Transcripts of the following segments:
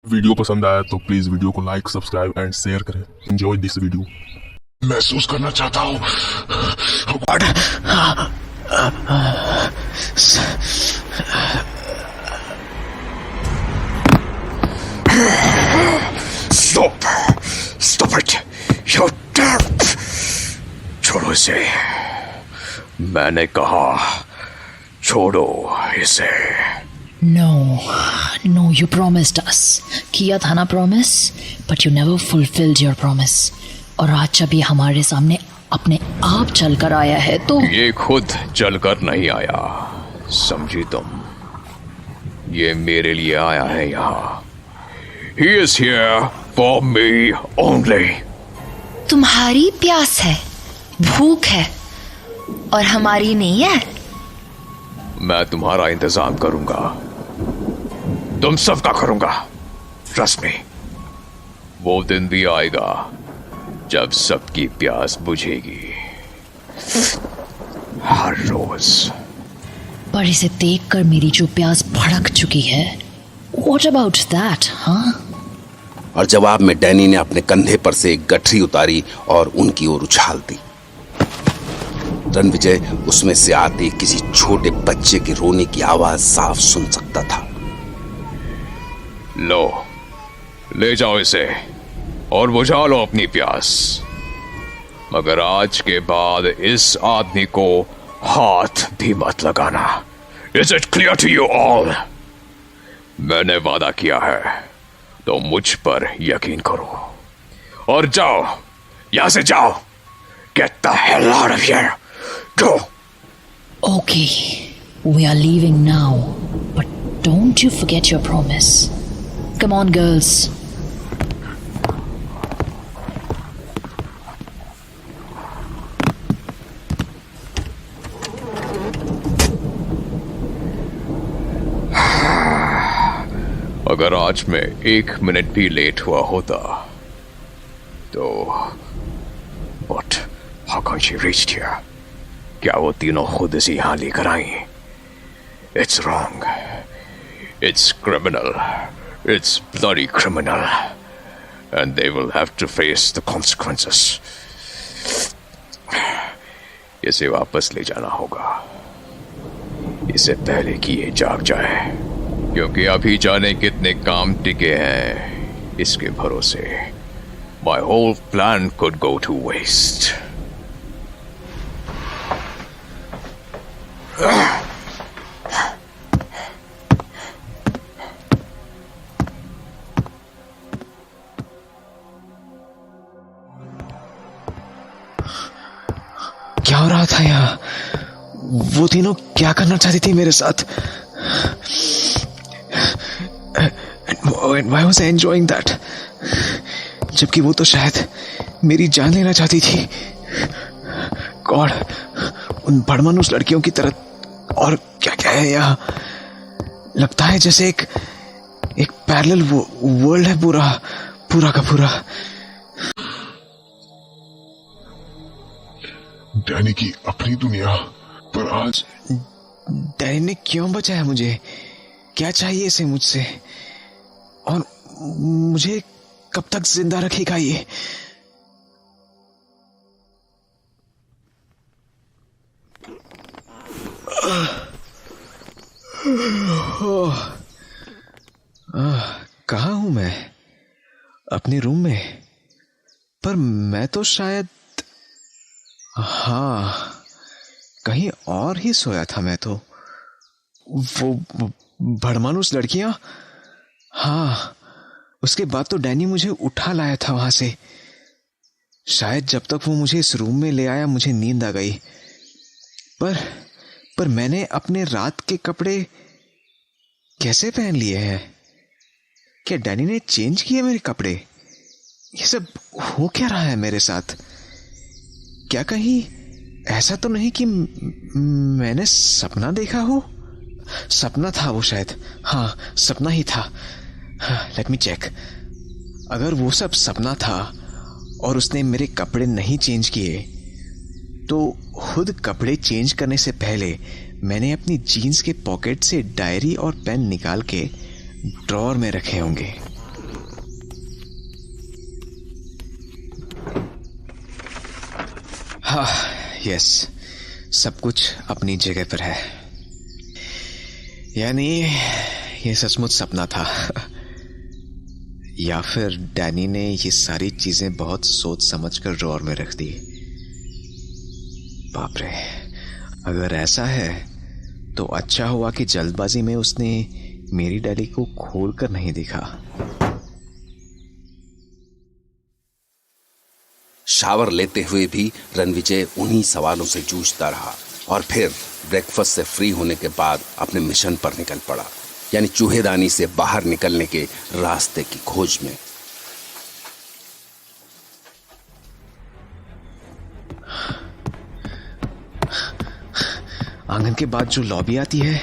Video पसंद आया तो प्लीज वीडियो को लाइक, सब्सक्राइब एंड शेयर करें। Enjoy this video. महसूस करना चाहता हूँ। Stop it! You're dead! छोड़ो इसे। मैंने कहा छोड़ो इसे। No, you promised us. किया था ना promise, but you never fulfilled your promise. और आज जब ये हमारे सामने अपने आप चलकर आया है तो ये खुद चलकर नहीं आया, समझी तुम? ये मेरे लिए आया है यहाँ। He is here for me only. तुम्हारी प्यास है, भूख है, और हमारी नहीं है। मैं तुम्हारा इंतजाम करूंगा, तुम सबका करूंगा। ट्रस्ट मी, वो दिन भी आएगा जब सबकी प्यास बुझेगी, हर रोज। पर इसे देखकर मेरी जो प्यास भड़क चुकी है, What about that, हाँ? और जवाब में डैनी ने अपने कंधे पर से एक गठरी उतारी और उनकी ओर उछाल दी। रणविजय उसमें से आते किसी छोटे बच्चे के रोने की आवाज साफ सुन सकता था। लो, ले जाओ इसे और बुझा लो अपनी प्यास, मगर आज के बाद इस आदमी को हाथ भी मत लगाना। Is it clear to you all? मैंने वादा किया है तो मुझ पर यकीन करो और जाओ, यहां से जाओ। Get the hell out of here. Go. Okay, we are leaving now, but don't you forget your promise. Come on, girls. अगर आज मैं 1 मिनट भी लेट हुआ होता तो What? How come she reached here? क्या वो तीनों खुद इसे यहां लेकर आई? It's wrong. It's criminal. It's bloody criminal. And they will have to face the consequences. इसे वापस ले जाना होगा, इससे पहले कि ये जाग जाए, क्योंकि अभी जाने कितने काम टिके हैं इसके भरोसे। My whole plan could go to waste. क्या हो रहा था यहाँ? वो तीनों क्या करना चाहती थी मेरे साथ? And why was I enjoying that? जबकि वो तो शायद मेरी जान लेना चाहती थी। गॉड, उन बड़मनुष्य लड़कियों की तरह और क्या क्या है यहाँ? लगता है जैसे एक पैरेलल वर्ल्ड है पूरा का पूरा। डैनी की अपनी दुनिया, पर आज डैनी ने क्यों बचाया मुझे? क्या चाहिए इसे मुझसे? और मुझे कब तक जिंदा रखेगा ये? कहाँ हूं मैं? अपने रूम में? पर मैं तो शायद, हाँ, कहीं और ही सोया था मैं तो। वो भड़मानुस लड़कियां, हाँ, उसके बाद तो डैनी मुझे उठा लाया था वहां से। शायद जब तक वो मुझे इस रूम में ले आया मुझे नींद आ गई। पर मैंने अपने रात के कपड़े कैसे पहन लिए हैं? क्या डैनी ने चेंज किए मेरे कपड़े? ये सब हो क्या रहा है मेरे साथ? क्या कहीं ऐसा तो नहीं कि मैंने सपना देखा हो? सपना था वो शायद, हाँ, सपना ही था। Let me check. अगर वो सब सपना था और उसने मेरे कपड़े नहीं चेंज किए, तो खुद कपड़े चेंज करने से पहले मैंने अपनी जीन्स के पॉकेट से डायरी और पेन निकाल के ड्रॉअर में रखे होंगे। यस, सब कुछ अपनी जगह पर है। यानी ये सचमुच सपना था, या फिर डैनी ने ये सारी चीजें बहुत सोच समझकर ड्रॉअर में रख दी। बाप रे, अगर ऐसा है तो अच्छा हुआ कि जल्दबाजी में उसने मेरी डायरी को खोलकर नहीं देखा। शावर लेते हुए भी रणविजय उन्हीं सवालों से जूझता रहा और फिर ब्रेकफास्ट से फ्री होने के बाद अपने मिशन पर निकल पड़ा, यानी चूहेदानी से बाहर निकलने के रास्ते की खोज में। आंगन के बाद जो लॉबी आती है,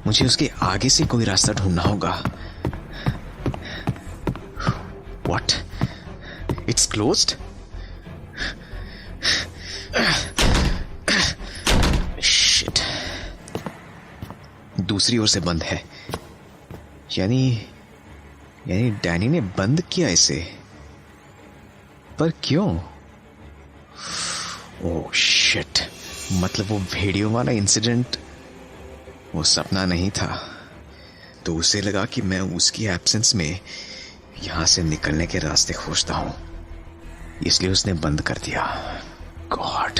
मुझे उसके आगे से कोई रास्ता ढूंढना होगा। व्हाट? It's closed? शिट, दूसरी ओर से बंद है। यानी डैनी ने बंद किया इसे, पर क्यों? ओह शिट, मतलब वो भेड़ियों वाला इंसिडेंट वो सपना नहीं था। तो उसे लगा कि मैं उसकी एब्सेंस में यहां से निकलने के रास्ते खोजता हूं, इसलिए उसने बंद कर दिया। गॉड,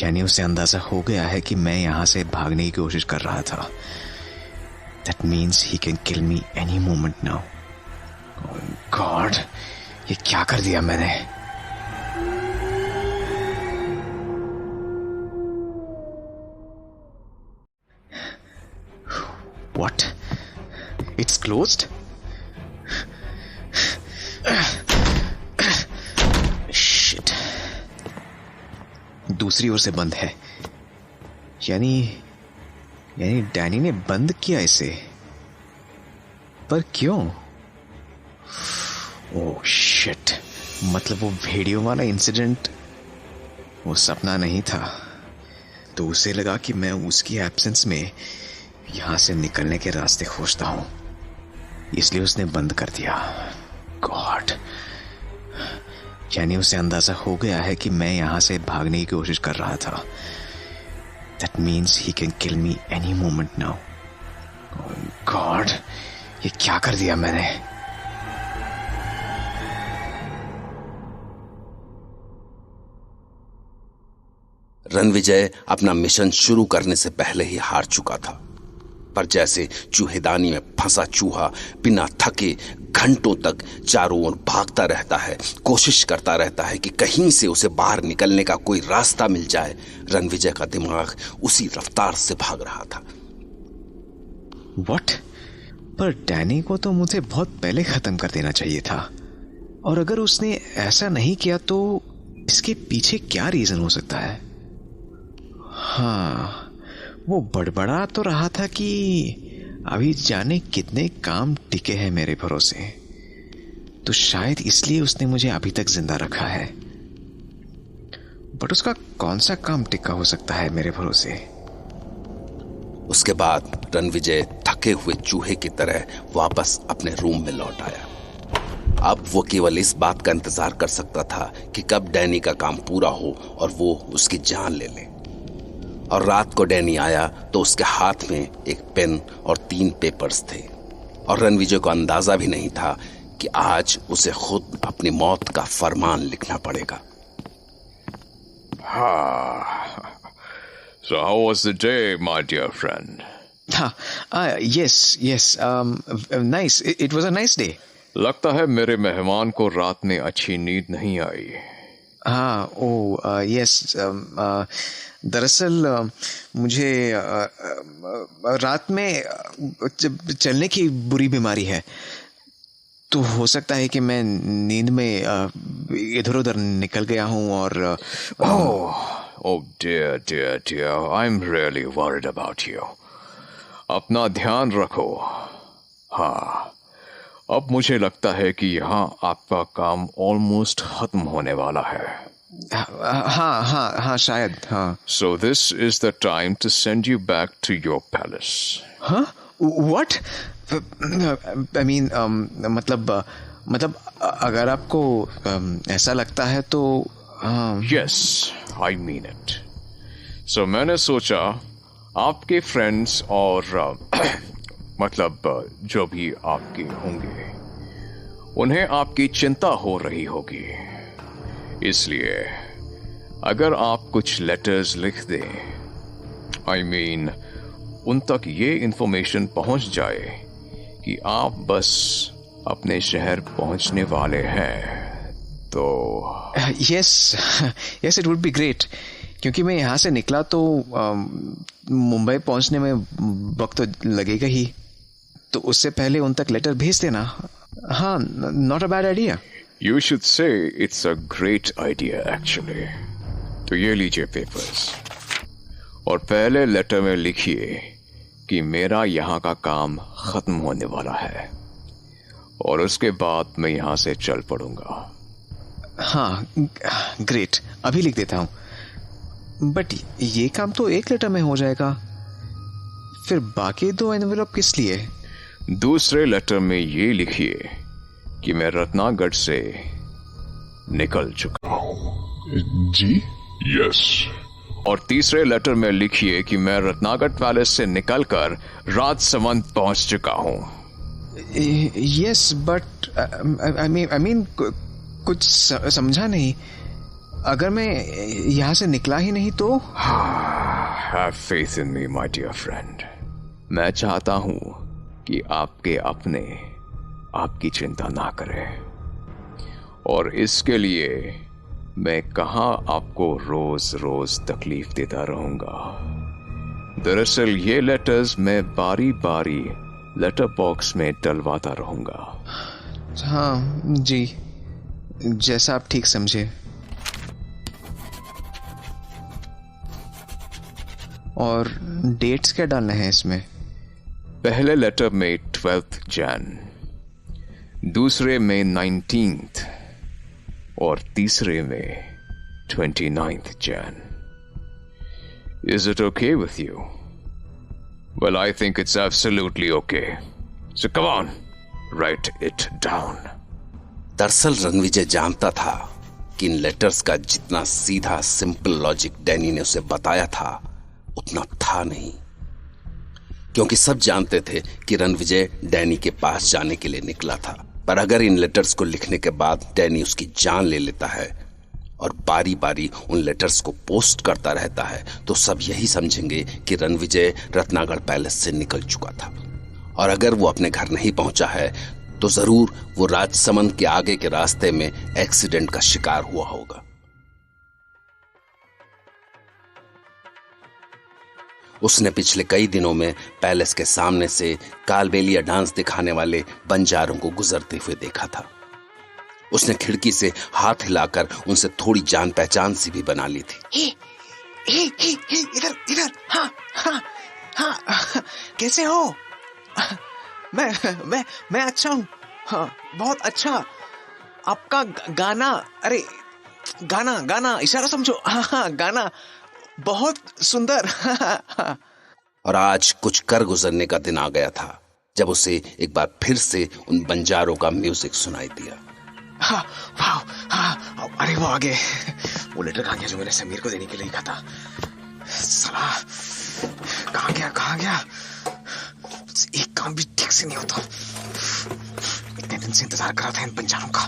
यानी उसे अंदाजा हो गया है कि मैं यहां से भागने की कोशिश कर रहा था। That means he can kill me any moment now. God, ये क्या कर दिया मैंने? What? It's closed? Shit. दूसरी ओर से बंद है। यानी डैनी ने बंद किया इसे, पर क्यों? ओह शिट, मतलब वो भेड़ियों वाला इंसिडेंट वो सपना नहीं था। तो उसे लगा कि मैं उसकी एब्सेंस में यहां से निकलने के रास्ते खोजता हूं, इसलिए उसने बंद कर दिया। गॉड, यानी उसे अंदाजा हो गया है कि मैं यहां से भागने की कोशिश कर रहा था। That means he can kill me any moment now. God, ये क्या कर दिया मैंने? रणविजय अपना मिशन शुरू करने से पहले ही हार चुका था, पर जैसे चूहेदानी में फंसा चूहा बिना थके घंटों तक चारों ओर भागता रहता है, कोशिश करता रहता है कि कहीं से उसे बाहर निकलने का कोई रास्ता मिल जाए, रणविजय का दिमाग उसी रफ्तार से भाग रहा था। व्हाट? पर डैनी को तो मुझे बहुत पहले खत्म कर देना चाहिए था, और अगर उसने ऐसा नहीं किया तो इसके पीछे क्या रीजन हो सकता है? हाँ, वो बड़बड़ा तो रहा था कि अभी जाने कितने काम टिके हैं मेरे भरोसे, तो शायद इसलिए उसने मुझे अभी तक जिंदा रखा है। बट उसका कौन सा काम टिका हो सकता है मेरे भरोसे? उसके बाद रणविजय थके हुए चूहे की तरह वापस अपने रूम में लौट आया। अब वो केवल इस बात का इंतजार कर सकता था कि कब डैनी का काम पूरा हो और वो उसकी जान ले ले। और रात को डैनी आया तो उसके हाथ में एक पेन और 3 पेपर्स थे, और रणविजय को अंदाजा भी नहीं था कि आज उसे खुद अपनी मौत का फरमान लिखना पड़ेगा। So how was the day, my dear friend? Yes, nice. It was a nice day. लगता है मेरे मेहमान को रात में अच्छी नींद नहीं आई। यस, दरअसल मुझे रात में चलने की बुरी बीमारी है, तो हो सकता है कि मैं नींद में इधर उधर निकल गया हूं और Oh dear, I'm really worried about you. अपना ध्यान रखो। हाँ, अब मुझे लगता है कि यहाँ आपका काम ऑलमोस्ट खत्म होने वाला है। हाँ, शायद, हाँ। So this is the time to send you back to your palace. हाँ? What? I mean, मतलब अगर आपको ऐसा लगता है तो यस, आई मीन इट। सो मैंने सोचा आपके फ्रेंड्स और मतलब जो भी आपके होंगे उन्हें आपकी चिंता हो रही होगी, इसलिए अगर आप कुछ लेटर्स लिख दें, आई मीन उन तक ये इंफॉर्मेशन पहुंच जाए कि आप बस अपने शहर पहुंचने वाले हैं, तो yes it would be great, क्योंकि मैं यहाँ से निकला तो मुंबई पहुंचने में वक्त तो लगेगा ही, तो उससे पहले उन तक लेटर भेज देना। हाँ, not a bad idea. You should say it's a great idea actually. तो ये लीजिए पेपर्स, और पहले लेटर में लिखिए कि मेरा यहाँ का काम खत्म होने वाला है और उसके बाद मैं यहाँ से चल पड़ूंगा। हाँ ग्रेट, अभी लिख देता हूँ। बट ये काम तो एक लेटर में हो जाएगा, फिर बाकी 2 एनवेलप किस लिए? दूसरे लेटर में ये लिखिए कि मैं रत्नागढ़ से निकल चुका हूँ। जी? यस। और तीसरे लेटर में लिखिए कि मैं रत्नागढ़ पैलेस से निकलकर राजसमंद पहुंच चुका हूँ। यस बट आई मीन कुछ समझा नहीं। अगर मैं यहाँ से निकला ही नहीं तो? Have faith in me, my dear friend. मैं चाहता हूँ कि आपके अपने आपकी चिंता ना करें, और इसके लिए मैं कहाँ आपको रोज रोज तकलीफ देता रहूंगा। दरअसल ये लेटर्स मैं बारी बारी लेटर बॉक्स में डलवाता रहूंगा। हाँ जी, जैसा आप ठीक समझे। और डेट्स क्या डालना है इसमें? पहले लेटर में 12th Jan, दूसरे में 19th और तीसरे में 29th Jan. Is it okay with you? Well, I think it's absolutely okay. So come on, write it down. दरअसल रणविजय जानता था कि इन लेटर्स का जितना सीधा सिंपल लॉजिक डैनी ने उसे बताया था उतना था नहीं, क्योंकि सब जानते थे कि रणविजय डैनी के पास जाने के लिए निकला था। पर अगर इन लेटर्स को लिखने के बाद डैनी उसकी जान ले लेता है और बारी बारी उन लेटर्स को पोस्ट करता रहता है, तो सब यही समझेंगे कि रणविजय रत्नागढ़ पैलेस से निकल चुका था। और अगर वो अपने घर नहीं पहुंचा है तो जरूर वो राजसमंद के आगे के रास्ते में एक्सीडेंट का शिकार हुआ होगा। उसने पिछले कई दिनों में पैलेस के सामने से कालबेलिया डांस दिखाने वाले बंजारों को गुजरते हुए देखा था। उसने खिड़की से हाथ हिलाकर उनसे थोड़ी जान पहचान सी भी बना ली थी। इधर इधर, हाँ हाँ हाँ, कैसे हो? मैं अच्छा हूँ, हाँ बहुत अच्छा। आपका गाना, अरे गाना गाना इशारा समझो, हाँ हाँ गाना बहुत सुंदर। और आज कुछ कर गुजरने का दिन आ गया था जब उसे एक बार फिर से उन बंजारों का म्यूजिक सुनाई दिया। हाँ, वाह, हाँ, अरे वो आगे वो लेटर कहाँ गया जो मैंने समीर को देने के लिए लिखा था? साला कहाँ गया? एक काम भी ठीक से नहीं होता। इतने दिन से इंतजार कर रहा था इन बंजारों का,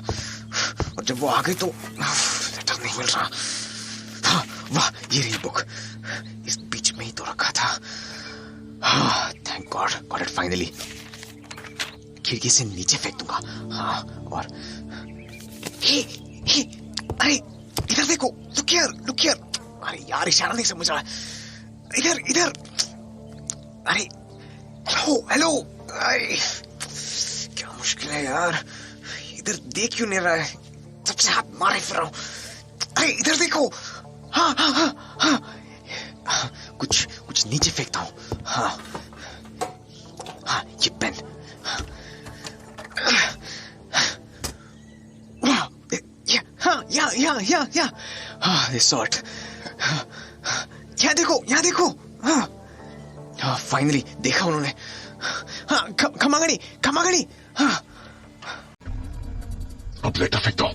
और जब वो आ गए तो लेटर नहीं मिल रहा। हाँ, वाह, ये रही बुक, इस बीच में ही तो रखा था। हाँ, thank God, got it finally. खिड़की से नीचे फेंक दूंगा। हाँ, और अरे इधर देखो, लुक हियर। अरे यार, इशारा नहीं समझ रहा। इधर। अरे हेलो। अरे क्या मुश्किल है यार, इधर देख क्यों नहीं रहा है? सबसे हाथ मारे फिर रहा हूं। अरे इधर देखो। हाँ, कुछ नीचे फेंकता हूँ। हाँ, ये पेन। या दिस सॉर्ट। यहाँ देखो। हाँ, फाइनली देखा उन्होंने। हाँ, खमागणी। हाँ, अब लेटर फेंक दो।